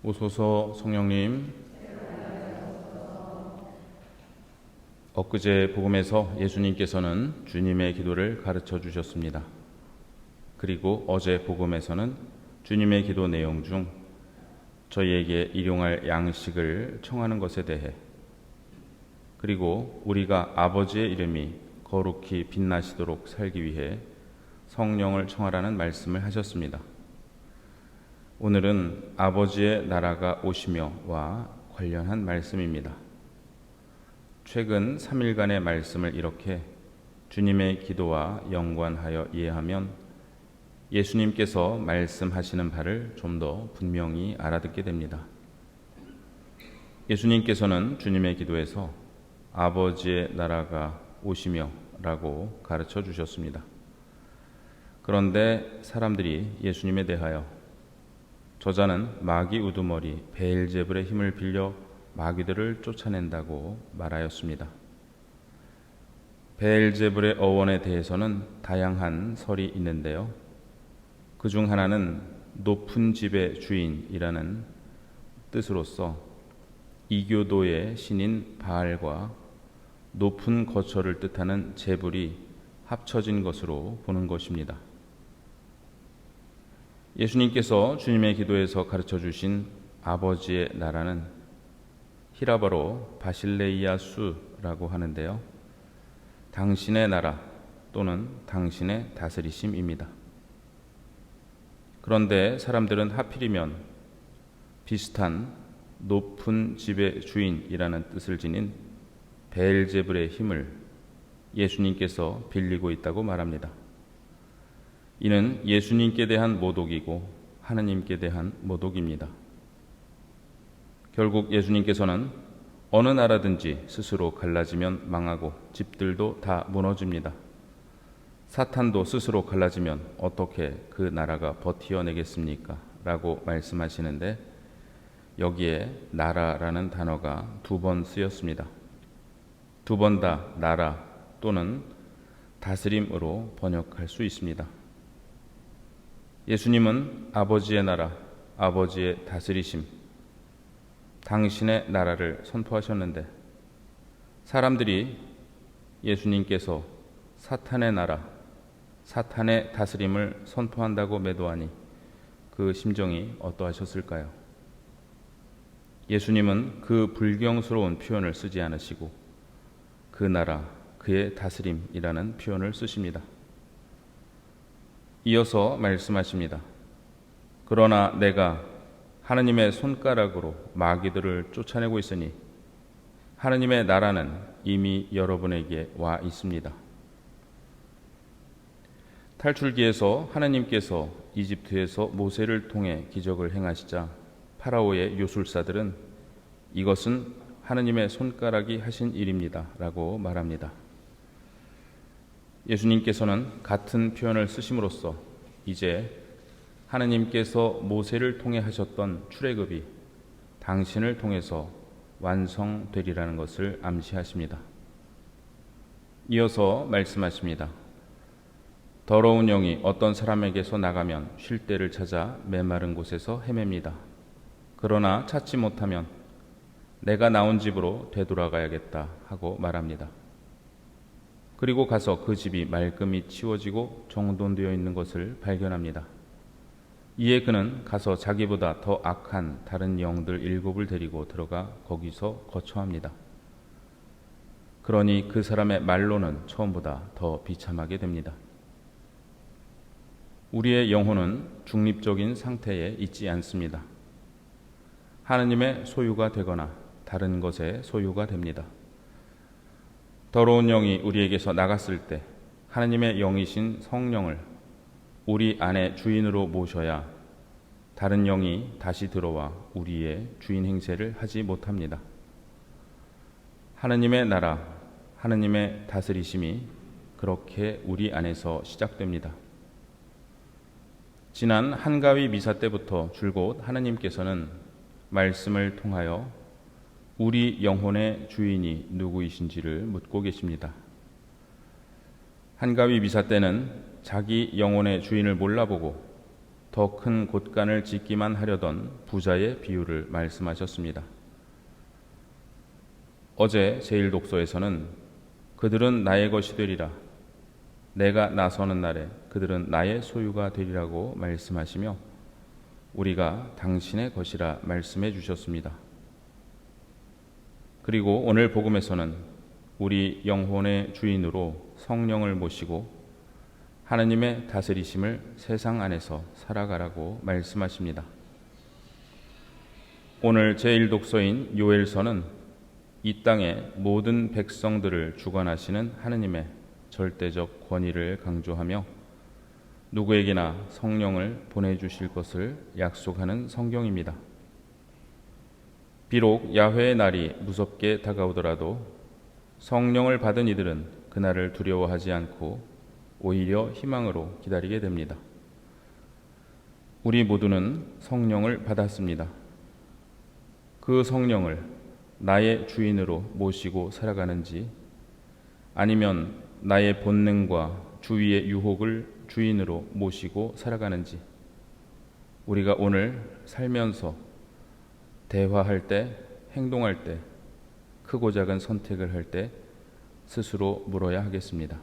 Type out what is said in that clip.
오소서 성령님. 엊그제 복음에서 예수님께서는 주님의 기도를 가르쳐 주셨습니다. 그리고 어제 복음에서는 주님의 기도 내용 중 저희에게 일용할 양식을 청하는 것에 대해, 그리고 우리가 아버지의 이름이 거룩히 빛나시도록 살기 위해 성령을 청하라는 말씀을 하셨습니다. 오늘은 아버지의 나라가 오시며와 관련한 말씀입니다. 최근 3일간의 말씀을 이렇게 주님의 기도와 연관하여 이해하면 예수님께서 말씀하시는 바를 좀 더 분명히 알아듣게 됩니다. 예수님께서는 주님의 기도에서 아버지의 나라가 오시며 라고 가르쳐 주셨습니다. 그런데 사람들이 예수님에 대하여 저자는 마귀 우두머리 베엘제불의 힘을 빌려 마귀들을 쫓아낸다고 말하였습니다. 베엘제불의 어원에 대해서는 다양한 설이 있는데요. 그중 하나는 높은 집의 주인이라는 뜻으로서 이교도의 신인 바알과 높은 거처를 뜻하는 제불이 합쳐진 것으로 보는 것입니다. 예수님께서 주님의 기도에서 가르쳐 주신 아버지의 나라는 히라버로 바실레이아수라고 하는데요. 당신의 나라 또는 당신의 다스리심입니다. 그런데 사람들은 하필이면 비슷한 높은 집의 주인이라는 뜻을 지닌 베엘제불의 힘을 예수님께서 빌리고 있다고 말합니다. 이는 예수님께 대한 모독이고 하느님께 대한 모독입니다. 결국 예수님께서는 어느 나라든지 스스로 갈라지면 망하고 집들도 다 무너집니다. 사탄도 스스로 갈라지면 어떻게 그 나라가 버티어내겠습니까? 라고 말씀하시는데 여기에 나라라는 단어가 2번 쓰였습니다. 2번 다 나라 또는 다스림으로 번역할 수 있습니다. 예수님은 아버지의 나라, 아버지의 다스리심, 당신의 나라를 선포하셨는데 사람들이 예수님께서 사탄의 나라, 사탄의 다스림을 선포한다고 매도하니 그 심정이 어떠하셨을까요? 예수님은 그 불경스러운 표현을 쓰지 않으시고 그 나라, 그의 다스림이라는 표현을 쓰십니다. 이어서 말씀하십니다. 그러나 내가 하느님의 손가락으로 마귀들을 쫓아내고 있으니 하느님의 나라는 이미 여러분에게 와 있습니다. 탈출기에서 하느님께서 이집트에서 모세를 통해 기적을 행하시자 파라오의 요술사들은 이것은 하느님의 손가락이 하신 일입니다 라고 말합니다. 예수님께서는 같은 표현을 쓰심으로써 이제 하느님께서 모세를 통해 하셨던 출애굽이 당신을 통해서 완성되리라는 것을 암시하십니다. 이어서 말씀하십니다. 더러운 영이 어떤 사람에게서 나가면 쉴 데를 찾아 메마른 곳에서 헤맵니다. 그러나 찾지 못하면 내가 나온 집으로 되돌아가야겠다 하고 말합니다. 그리고 가서 그 집이 말끔히 치워지고 정돈되어 있는 것을 발견합니다. 이에 그는 가서 자기보다 더 악한 다른 영들 7을 데리고 들어가 거기서 거처합니다. 그러니 그 사람의 말로는 처음보다 더 비참하게 됩니다. 우리의 영혼은 중립적인 상태에 있지 않습니다. 하느님의 소유가 되거나 다른 것의 소유가 됩니다. 더러운 영이 우리에게서 나갔을 때 하느님의 영이신 성령을 우리 안에 주인으로 모셔야 다른 영이 다시 들어와 우리의 주인 행세를 하지 못합니다. 하느님의 나라, 하느님의 다스리심이 그렇게 우리 안에서 시작됩니다. 지난 한가위 미사 때부터 줄곧 하느님께서는 말씀을 통하여 우리 영혼의 주인이 누구이신지를 묻고 계십니다. 한가위 미사 때는 자기 영혼의 주인을 몰라보고 더 큰 곳간을 짓기만 하려던 부자의 비유를 말씀하셨습니다. 어제 제1독서에서는 그들은 나의 것이 되리라, 내가 나서는 날에 그들은 나의 소유가 되리라고 말씀하시며 우리가 당신의 것이라 말씀해 주셨습니다. 그리고 오늘 복음에서는 우리 영혼의 주인으로 성령을 모시고 하나님의 다스리심을 세상 안에서 살아가라고 말씀하십니다. 오늘 제1독서인 요엘서는 이 땅의 모든 백성들을 주관하시는 하느님의 절대적 권위를 강조하며 누구에게나 성령을 보내주실 것을 약속하는 성경입니다. 비록 야훼의 날이 무섭게 다가오더라도 성령을 받은 이들은 그날을 두려워하지 않고 오히려 희망으로 기다리게 됩니다. 우리 모두는 성령을 받았습니다. 그 성령을 나의 주인으로 모시고 살아가는지 아니면 나의 본능과 주위의 유혹을 주인으로 모시고 살아가는지 우리가 오늘 살면서 대화할 때, 행동할 때, 크고 작은 선택을 할 때 스스로 물어야 하겠습니다.